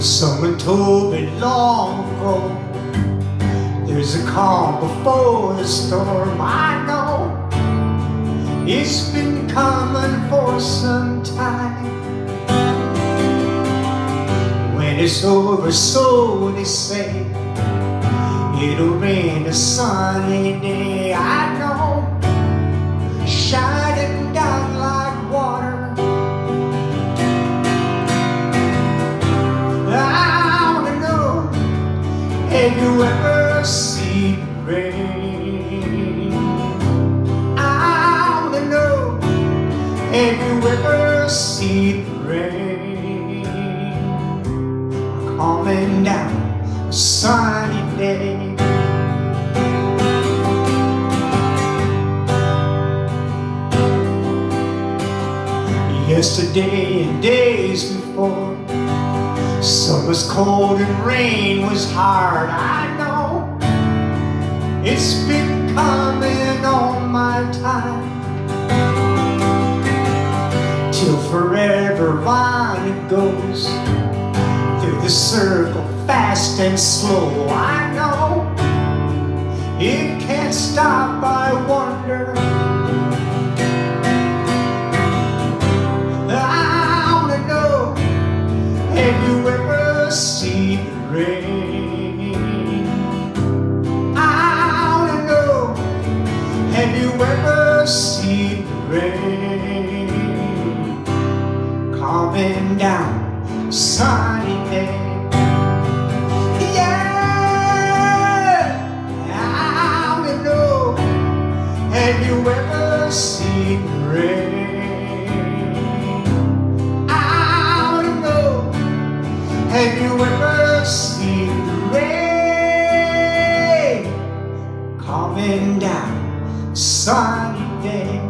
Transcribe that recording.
Someone told me long ago, there's a calm before the storm. I know it's been coming for some time. When it's over, so they say, it'll rain a sunny day. I know, shining down like water. Have you ever seen rain? I wanna know, have you ever seen rain coming down a sunny day? Yesterday and days before, sun was cold and rain was hard. I know it's been coming all my time, till forever on it goes, through the circle fast and slow. I know it can't stop, I wonder. Have you ever seen rain? I wanna know, have you ever seen rain coming down a sunny day? Yeah, I wanna know, have you ever seen rain? Have you ever seen the rain coming down a sunny day?